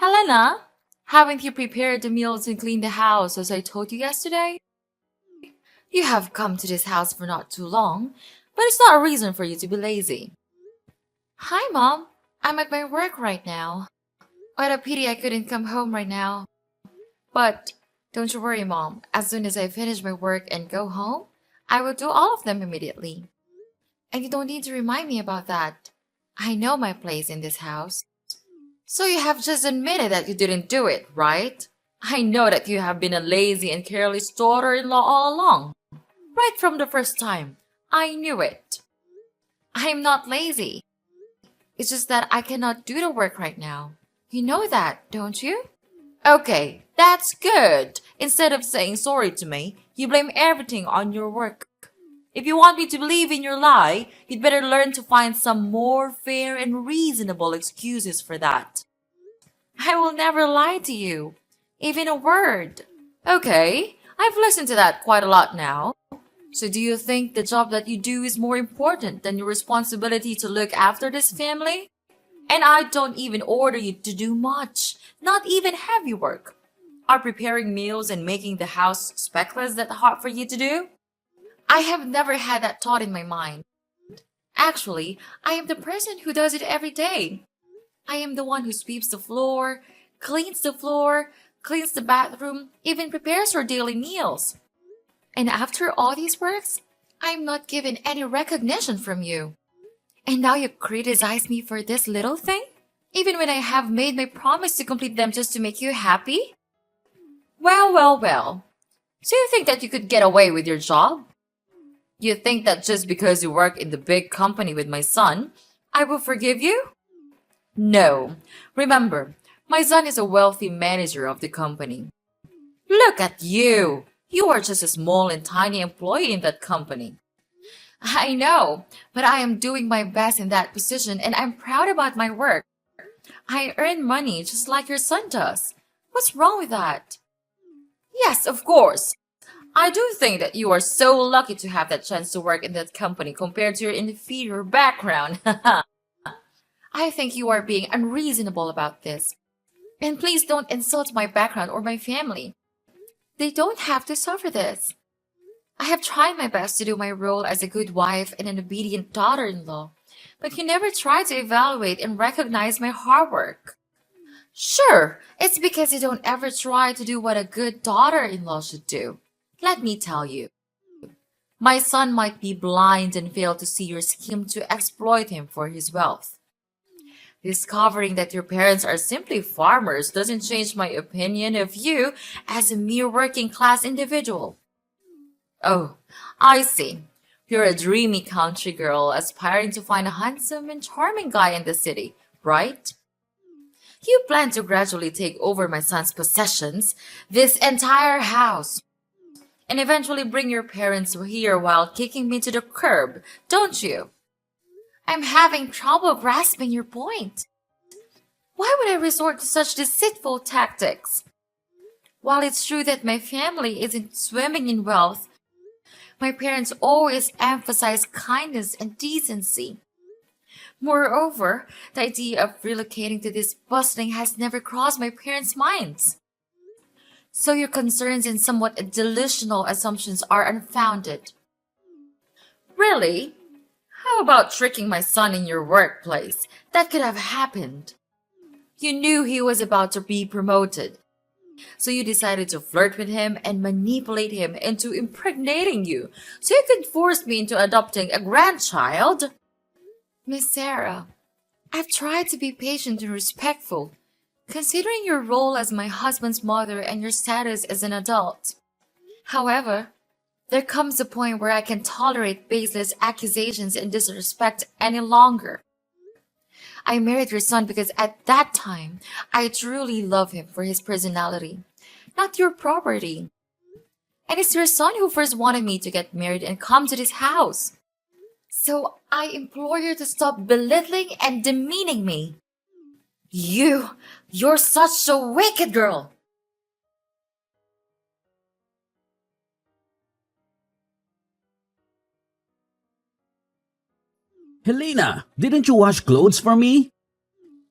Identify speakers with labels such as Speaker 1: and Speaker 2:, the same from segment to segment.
Speaker 1: Helena, haven't you prepared the meals and cleaned the house as I told you yesterday? You have come to this house for not too long, but it's not a reason for you to be lazy. Hi, Mom. I'm at my work right now. What a pity I couldn't come home right now. But don't you worry, Mom. As soon as I finish my work and go home, I will do all of them immediately. And you don't need to remind me about that. I know my place in this house. So you have just admitted that you didn't do it, right? I know that you have been a lazy and careless daughter-in-law all along. Right from the first time. I knew it. I'm not lazy. It's just that I cannot do the work right now. You know that, don't you? Okay, that's good. Instead of saying sorry to me, you blame everything on your work. If you want me to believe in your lie, you'd better learn to find some more fair and reasonable excuses for that. I will never lie to you, even a word. Okay, I've listened to that quite a lot now. So do you think the job that you do is more important than your responsibility to look after this family? And I don't even order you to do much, not even heavy work. Are preparing meals and making the house speckless that hard for you to do? I have never had that thought in my mind. Actually, I am the person who does it every day. I am the one who sweeps the floor, cleans the bathroom, even prepares our daily meals. And after all these works, I am not given any recognition from you. And now you criticize me for this little thing? Even when I have made my promise to complete them just to make you happy? Well. So you think that you could get away with your job? You think that just because you work in the big company with my son, I will forgive you? No. Remember, my son is a wealthy manager of the company. Look at you! You are just a small and tiny employee in that company. I know, but I am doing my best in that position and I'm proud about my work. I earn money just like your son does. What's wrong with that? Yes, of course. I do think that you are so lucky to have that chance to work in that company compared to your inferior background. I think you are being unreasonable about this. And please don't insult my background or my family. They don't have to suffer this. I have tried my best to do my role as a good wife and an obedient daughter-in-law, but you never try to evaluate and recognize my hard work. Sure, it's because you don't ever try to do what a good daughter-in-law should do. Let me tell you. My son might be blind and fail to see your scheme to exploit him for his wealth. Discovering that your parents are simply farmers doesn't change my opinion of you as a mere working class individual. Oh, I see. You're a dreamy country girl aspiring to find a handsome and charming guy in the city, right? You plan to gradually take over my son's possessions, this entire house, and eventually bring your parents here while kicking me to the curb, don't you? I'm having trouble grasping your point. Why would I resort to such deceitful tactics? While it's true that my family isn't swimming in wealth, my parents always emphasize kindness and decency. Moreover, the idea of relocating to this bustling has never crossed my parents' minds. So your concerns and somewhat delusional assumptions are unfounded. Really? How about tricking my son in your workplace? That could have happened. You knew he was about to be promoted. So you decided to flirt with him and manipulate him into impregnating you so you could force me into adopting a grandchild? Miss Sarah, I've tried to be patient and respectful, considering your role as my husband's mother and your status as an adult. However, there comes a point where I can tolerate baseless accusations and disrespect any longer. I married your son because at that time, I truly love him for his personality, not your property. And it's your son who first wanted me to get married and come to this house. So I implore you to stop belittling and demeaning me. You're such a wicked girl.
Speaker 2: Helena, didn't you wash clothes for me?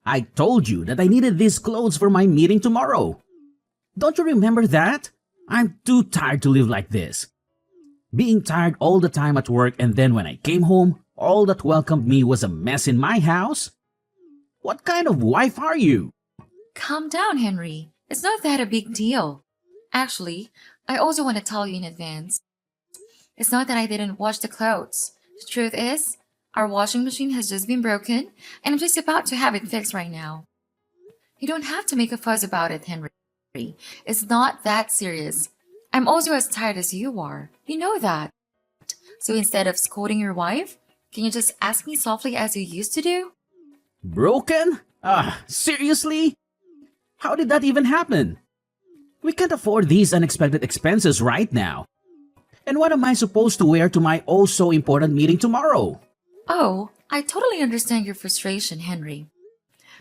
Speaker 2: I told you that I needed these clothes for my meeting tomorrow. Don't you remember that? I'm too tired to live like this. Being tired all the time at work, and then when I came home, all that welcomed me was a mess in my house? What kind of wife are you?
Speaker 1: Calm down, Henry. It's not that a big deal. Actually, I also want to tell you in advance. It's not that I didn't wash the clothes. The truth is, our washing machine has just been broken, and I'm just about to have it fixed right now. You don't have to make a fuss about it, Henry. It's not that serious. I'm also as tired as you are. You know that. So instead of scolding your wife, can you just ask me softly as you used to do?
Speaker 2: Broken? Seriously? How did that even happen? We can't afford these unexpected expenses right now. And what am I supposed to wear to my oh so important meeting tomorrow?
Speaker 1: Oh, I totally understand your frustration, Henry.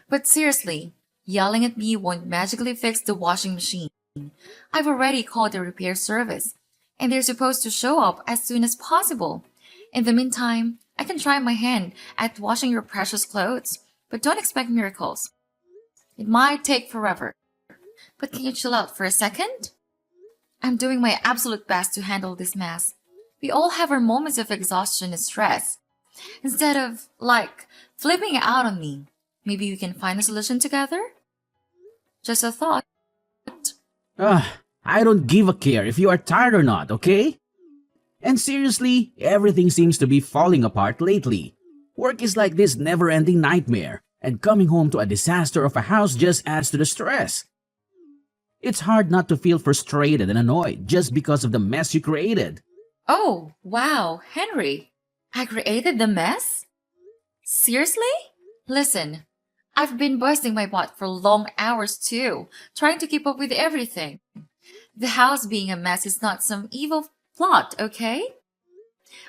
Speaker 1: But seriously, yelling at me won't magically fix the washing machine. I've already called the repair service, and they're supposed to show up as soon as possible. In the meantime, I can try my hand at washing your precious clothes, but don't expect miracles. It might take forever. But can you chill out for a second? I'm doing my absolute best to handle this mess. We all have our moments of exhaustion and stress. Instead of, flipping out on me, maybe we can find a solution together? Just a thought.
Speaker 2: I don't give a care if you are tired or not, okay? And seriously, everything seems to be falling apart lately. Work is like this never-ending nightmare, and coming home to a disaster of a house just adds to the stress. It's hard not to feel frustrated and annoyed just because of the mess you created.
Speaker 1: Oh, wow, Henry. I created the mess? Seriously? Listen, I've been busting my butt for long hours too, trying to keep up with everything. The house being a mess is not some evil plot, okay?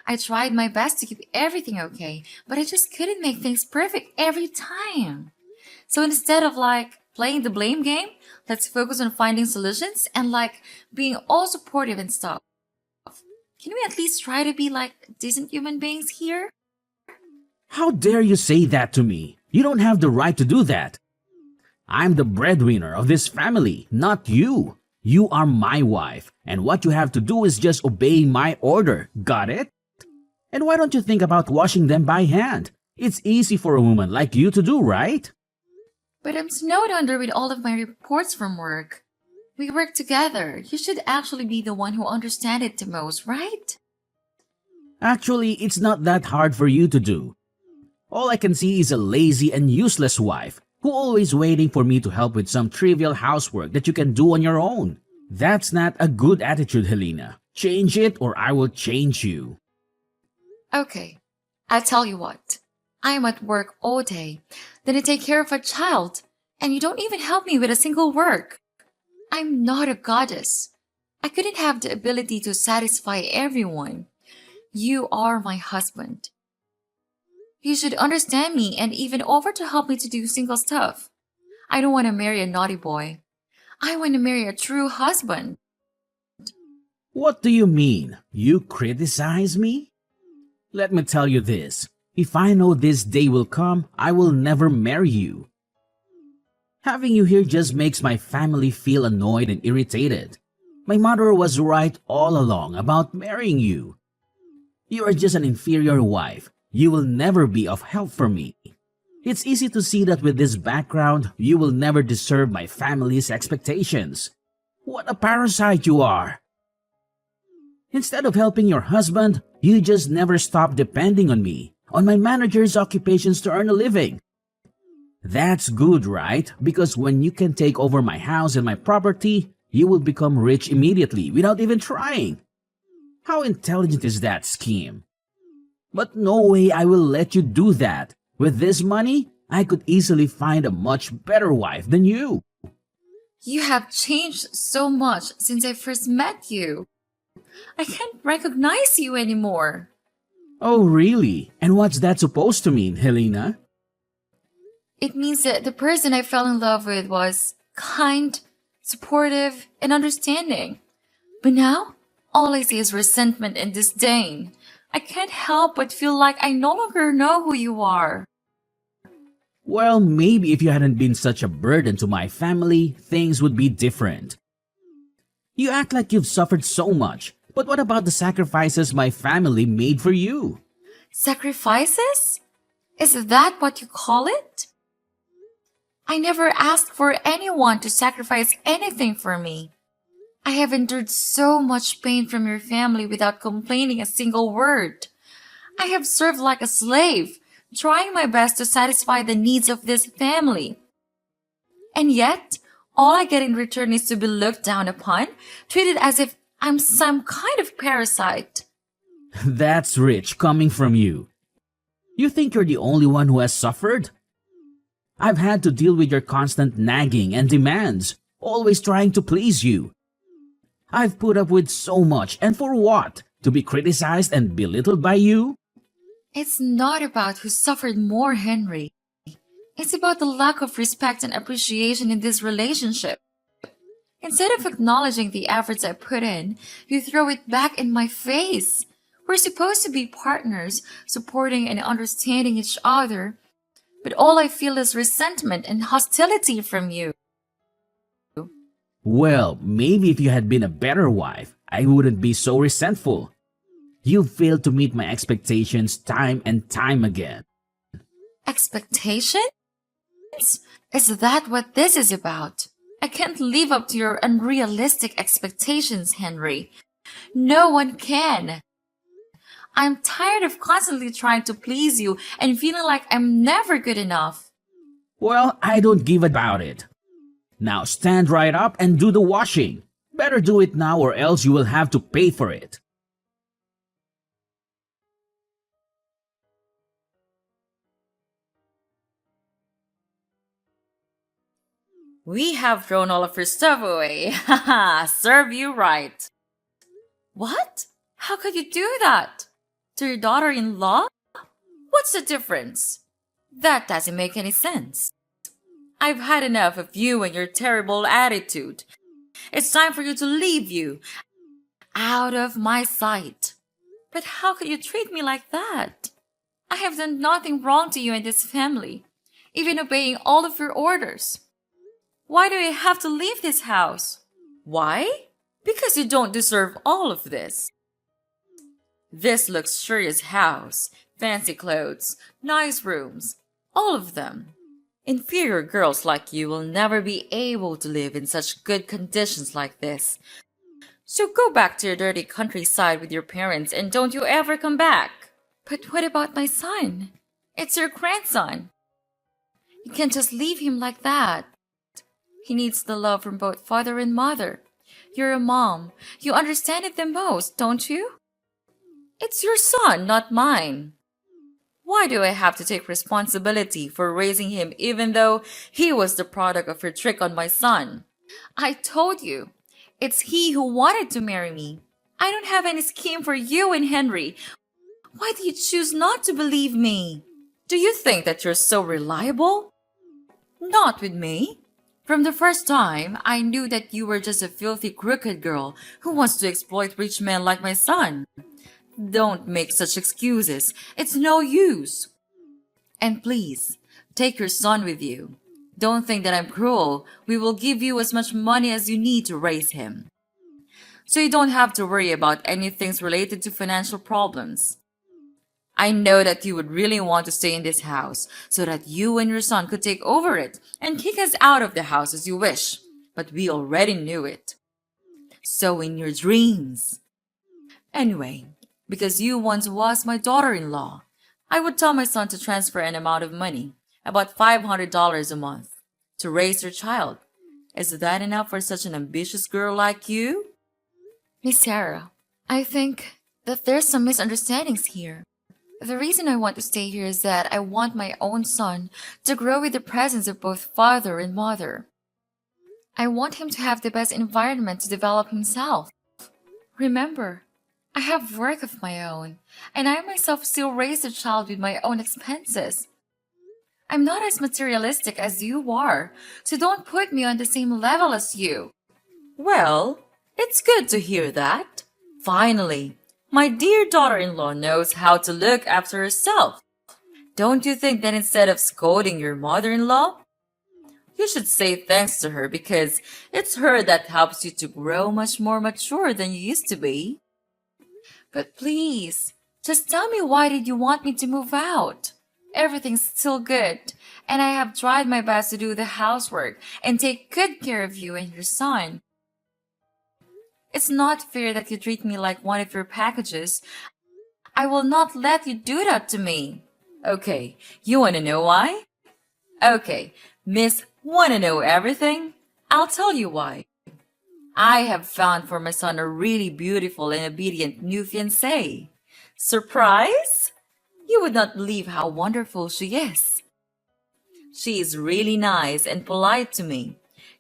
Speaker 1: I tried my best to keep everything okay, but I just couldn't make things perfect every time. So instead of playing the blame game, let's focus on finding solutions and being all supportive and stuff. Can we at least try to be decent human beings here?
Speaker 2: How dare you say that to me? You don't have the right to do that. I'm the breadwinner of this family, not you. You are my wife, and what you have to do is just obey my order. Got it? And why don't you think about washing them by hand? It's easy for a woman like you to do, right?
Speaker 1: But I'm snowed under with all of my reports from work. We work together. You should actually be the one who understands it the most, right?
Speaker 2: Actually, it's not that hard for you to do. All I can see is a lazy and useless wife who always waiting for me to help with some trivial housework that you can do on your own. That's not a good attitude, Helena. Change it or I will change you.
Speaker 1: Okay, I'll tell you what. I am at work all day, then I take care of a child, and you don't even help me with a single work. I'm not a goddess. I couldn't have the ability to satisfy everyone. You are my husband. You should understand me and even offer to help me to do single stuff. I don't want to marry a naughty boy. I want to marry a true husband.
Speaker 2: What do you mean? You criticize me? Let me tell you this. If I know this day will come, I will never marry you. Having you here just makes my family feel annoyed and irritated. My mother was right all along about marrying you. You are just an inferior wife. You will never be of help for me. It's easy to see that with this background, you will never deserve my family's expectations. What a parasite you are! Instead of helping your husband, you just never stop depending on me, on my manager's occupations to earn a living. That's good, right? Because when you can take over my house and my property, you will become rich immediately without even trying. How intelligent is that scheme? But no way I will let you do that. With this money, I could easily find a much better wife than you.
Speaker 1: You have changed so much since I first met you. I can't recognize you anymore.
Speaker 2: Oh, really? And what's that supposed to mean, Helena?
Speaker 1: It means that the person I fell in love with was kind, supportive, and understanding. But now, all I see is resentment and disdain. I can't help but feel like I no longer know who you are.
Speaker 2: Well, maybe if you hadn't been such a burden to my family, things would be different. You act like you've suffered so much, but what about the sacrifices my family made for you?
Speaker 1: Sacrifices? Is that what you call it? I never asked for anyone to sacrifice anything for me. I have endured so much pain from your family without complaining a single word. I have served like a slave, trying my best to satisfy the needs of this family. And yet, all I get in return is to be looked down upon, treated as if I'm some kind of parasite.
Speaker 2: That's rich coming from you. You think you're the only one who has suffered? I've had to deal with your constant nagging and demands, always trying to please you. I've put up with so much, and for what? To be criticized and belittled by you?
Speaker 1: It's not about who suffered more, Henry. It's about the lack of respect and appreciation in this relationship. Instead of acknowledging the efforts I put in, you throw it back in my face. We're supposed to be partners, supporting and understanding each other, but all I feel is resentment and hostility from you.
Speaker 2: Well, maybe if you had been a better wife, I wouldn't be so resentful. You failed to meet my expectations time and time again.
Speaker 1: Expectations? Is that what this is about? I can't live up to your unrealistic expectations, Henry. No one can. I'm tired of constantly trying to please you and feeling like I'm never good enough.
Speaker 2: Well, I don't give about it. Now stand right up and do the washing. Better do it now or else you will have to pay for it.
Speaker 1: We have thrown all of your stuff away. Haha, serve you right. What? How could you do that? To your daughter-in-law? What's the difference? That doesn't make any sense. I've had enough of you and your terrible attitude. It's time for you to leave you. Out of my sight. But how could you treat me like that? I have done nothing wrong to you and this family, even obeying all of your orders. Why do I have to leave this house? Why? Because you don't deserve all of this. This luxurious house, fancy clothes, nice rooms, all of them. Inferior girls like you will never be able to live in such good conditions like this. So go back to your dirty countryside with your parents and don't you ever come back. But what about my son? It's your grandson. You can't just leave him like that. He needs the love from both father and mother. You're a mom. You understand it the most, don't you? It's your son, not mine. Why do I have to take responsibility for raising him even though he was the product of your trick on my son? I told you, it's he who wanted to marry me. I don't have any scheme for you and Henry. Why do you choose not to believe me? Do you think that you're so reliable? Not with me. From the first time, I knew that you were just a filthy, crooked girl who wants to exploit rich men like my son. Don't make such excuses. It's no use. And please, take your son with you. Don't think that I'm cruel. We will give you as much money as you need to raise him. So you don't have to worry about anything related to financial problems. I know that you would really want to stay in this house so that you and your son could take over it and kick us out of the house as you wish. But we already knew it. So in your dreams. Anyway, because you once was my daughter-in-law, I would tell my son to transfer an amount of money, about $500 a month, to raise your child. Is that enough for such an ambitious girl like you? Miss Sarah, I think that there's some misunderstandings here. The reason I want to stay here is that I want my own son to grow with the presence of both father and mother. I want him to have the best environment to develop himself. Remember, I have work of my own, and I myself still raise the child with my own expenses. I'm not as materialistic as you are, so don't put me on the same level as you. Well, it's good to hear that. Finally, my dear daughter-in-law knows how to look after herself. Don't you think that instead of scolding your mother-in-law, you should say thanks to her because it's her that helps you to grow much more mature than you used to be? But please, just tell me why did you want me to move out? Everything's still good, and I have tried my best to do the housework and take good care of you and your son. It's not fair that you treat me like one of your packages. I will not let you do that to me. Okay, you want to know why? Okay, Miss Want to know everything? I'll tell you why. I have found for my son a really beautiful and obedient new fiancée. Surprise? You would not believe how wonderful she is. She is really nice and polite to me,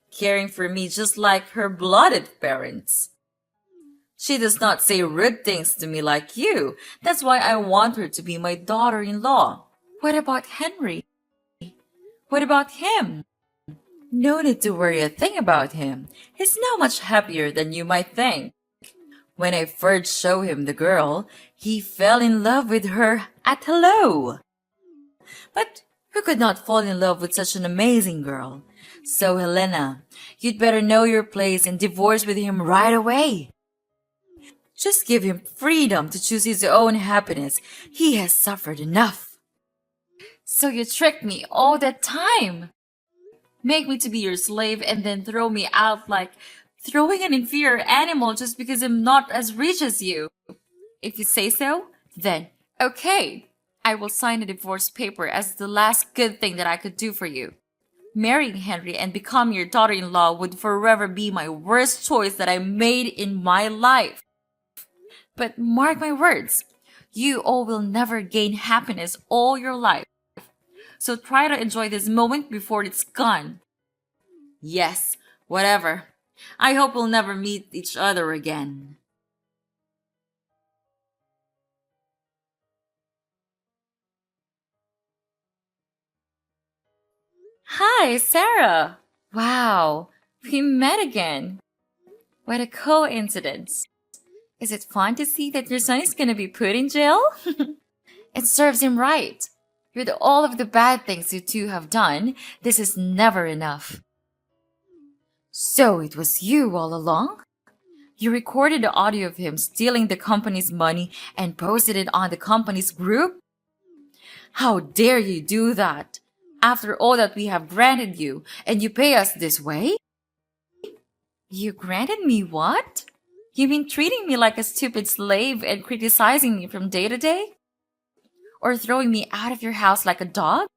Speaker 1: caring for me just like her blooded parents. She does not say rude things to me like you. That's why I want her to be my daughter-in-law. What about Henry? What about him? No need to worry a thing about him. He's now much happier than you might think. When I first showed him the girl, he fell in love with her at hello. But who could not fall in love with such an amazing girl? So, Helena, you'd better know your place and divorce with him right away. Just give him freedom to choose his own happiness. He has suffered enough. So you tricked me all that time. Make me to be your slave and then throw me out like throwing an inferior animal just because I'm not as rich as you. If you say so, then okay. I will sign a divorce paper as the last good thing that I could do for you. Marrying Henry and becoming your daughter-in-law would forever be my worst choice that I made in my life. But mark my words, you all will never gain happiness all your life. So try to enjoy this moment before it's gone. Yes, whatever. I hope we'll never meet each other again. Hi, Sarah. Wow, we met again. What a coincidence. Is it fun to see that your son is gonna be put in jail? It serves him right. With all of the bad things you two have done, this is never enough. So it was you all along? You recorded the audio of him stealing the company's money and posted it on the company's group? How dare you do that? After all that we have granted you, and you pay us this way? You granted me what? You mean treating me like a stupid slave and criticizing me from day to day? Or throwing me out of your house like a dog?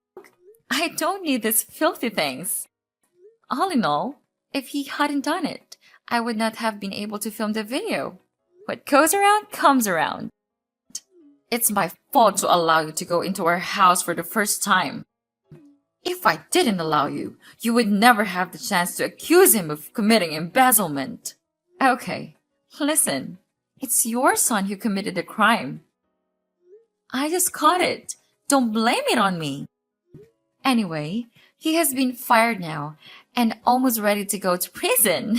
Speaker 1: I don't need these filthy things. All in all, if he hadn't done it, I would not have been able to film the video. What goes around comes around. It's my fault to allow you to go into our house for the first time. If I didn't allow you, you would never have the chance to accuse him of committing embezzlement. Okay, listen. It's your son who committed the crime. I just caught it. Don't blame it on me. Anyway, he has been fired now and almost ready to go to prison.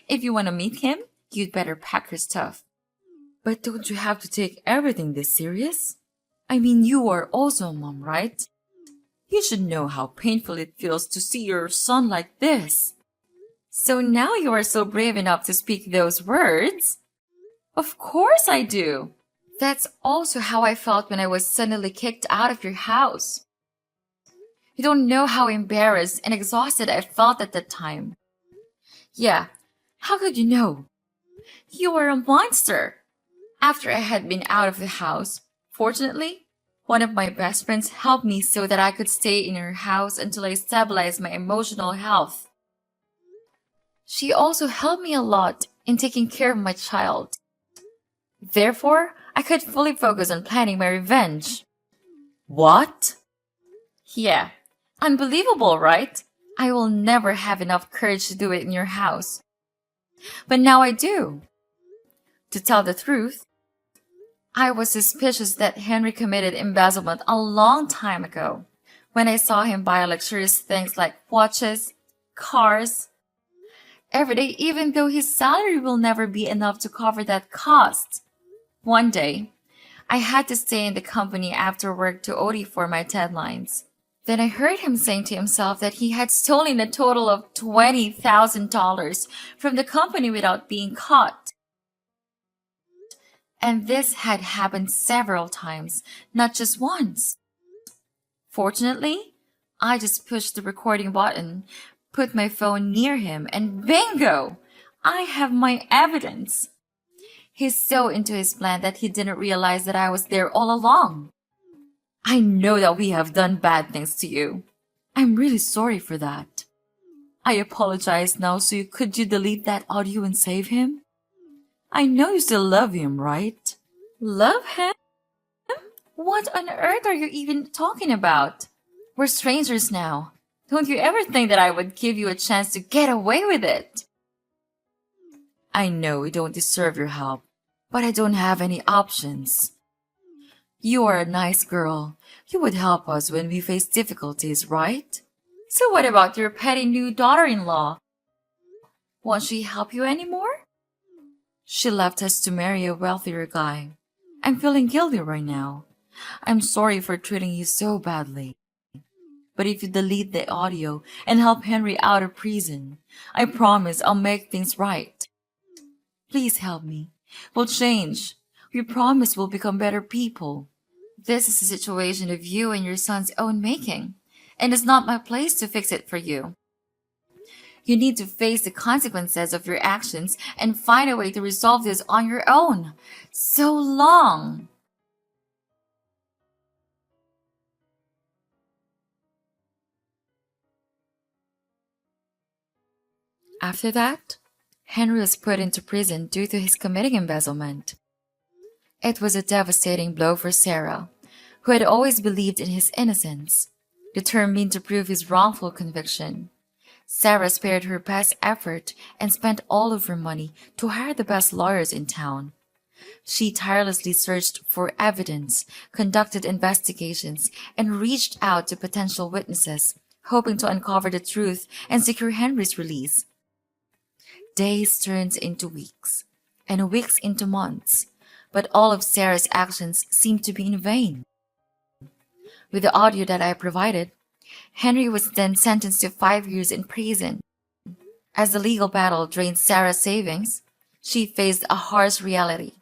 Speaker 1: If you want to meet him, you'd better pack your stuff. But don't you have to take everything this serious? I mean, you are also a mom, right? You should know how painful it feels to see your son like this. So now you are so brave enough to speak those words? Of course I do. That's also how I felt when I was suddenly kicked out of your house. You don't know how embarrassed and exhausted I felt at that time. Yeah, how could you know? You were a monster. After I had been out of the house, fortunately, one of my best friends helped me so that I could stay in her house until I stabilized my emotional health. She also helped me a lot in taking care of my child. Therefore, I could fully focus on planning my revenge. What? Yeah, unbelievable, right? I will never have enough courage to do it in your house. But now I do. To tell the truth, I was suspicious that Henry committed embezzlement a long time ago, when I saw him buy luxurious things like watches, cars, every day, even though his salary will never be enough to cover that cost. One day, I had to stay in the company after work to OT for my deadlines. Then I heard him saying to himself that he had stolen a total of $20,000 from the company without being caught. And this had happened several times, not just once. Fortunately, I just pushed the recording button, put my phone near him, and bingo! I have my evidence. He's so into his plan that he didn't realize that I was there all along. I know that we have done bad things to you. I'm really sorry for that. I apologize now, so could you delete that audio and save him? I know you still love him, right? Love him? What on earth are you even talking about? We're strangers now. Don't you ever think that I would give you a chance to get away with it? I know we don't deserve your help, but I don't have any options. You are a nice girl. You would help us when we face difficulties, right? So what about your petty new daughter-in-law? Won't she help you anymore? She left us to marry a wealthier guy. I'm feeling guilty right now. I'm sorry for treating you so badly. But if you delete the audio and help Henry out of prison, I promise I'll make things right. Please help me. We'll change. We promise we'll become better people. This is a situation of you and your son's own making, and it's not my place to fix it for you. You need to face the consequences of your actions and find a way to resolve this on your own. So long! After that, Henry was put into prison due to his committing embezzlement. It was a devastating blow for Sarah, who had always believed in his innocence, determined to prove his wrongful conviction. Sarah spared her best effort and spent all of her money to hire the best lawyers in town. She tirelessly searched for evidence, conducted investigations, and reached out to potential witnesses, hoping to uncover the truth and secure Henry's release. Days turned into weeks, and weeks into months, but all of Sarah's actions seemed to be in vain. With the audio that I provided, Henry was then sentenced to 5 years in prison. As the legal battle drained Sarah's savings, she faced a harsh reality.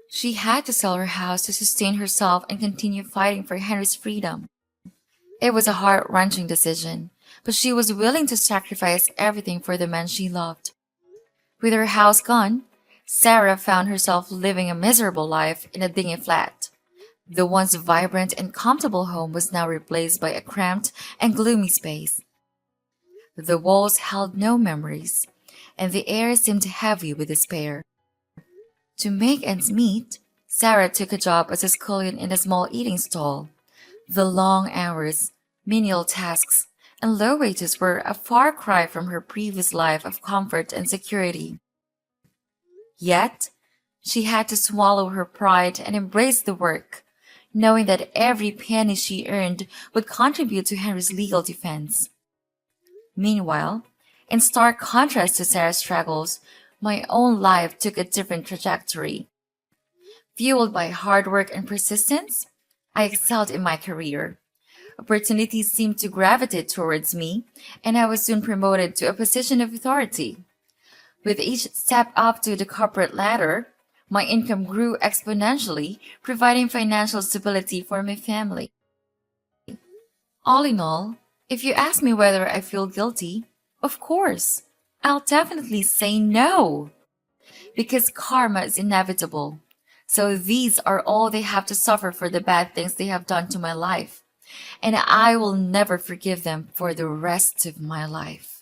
Speaker 1: She had to sell her house to sustain herself and continue fighting for Henry's freedom. It was a heart-wrenching decision, but she was willing to sacrifice everything for the man she loved. With her house gone, Sarah found herself living a miserable life in a dingy flat. The once vibrant and comfortable home was now replaced by a cramped and gloomy space. The walls held no memories, and the air seemed heavy with despair. To make ends meet, Sarah took a job as a scullion in a small eating stall. The long hours, menial tasks, and low wages were a far cry from her previous life of comfort and security. Yet, she had to swallow her pride and embrace the work, knowing that every penny she earned would contribute to Henry's legal defense. Meanwhile, in stark contrast to Sarah's struggles, my own life took a different trajectory. Fueled by hard work and persistence, I excelled in my career. Opportunities seemed to gravitate towards me, and I was soon promoted to a position of authority. With each step up to the corporate ladder, my income grew exponentially, providing financial stability for my family. All in all, if you ask me whether I feel guilty, of course, I'll definitely say no. Because karma is inevitable. So these are all they have to suffer for the bad things they have done to my life. And I will never forgive them for the rest of my life.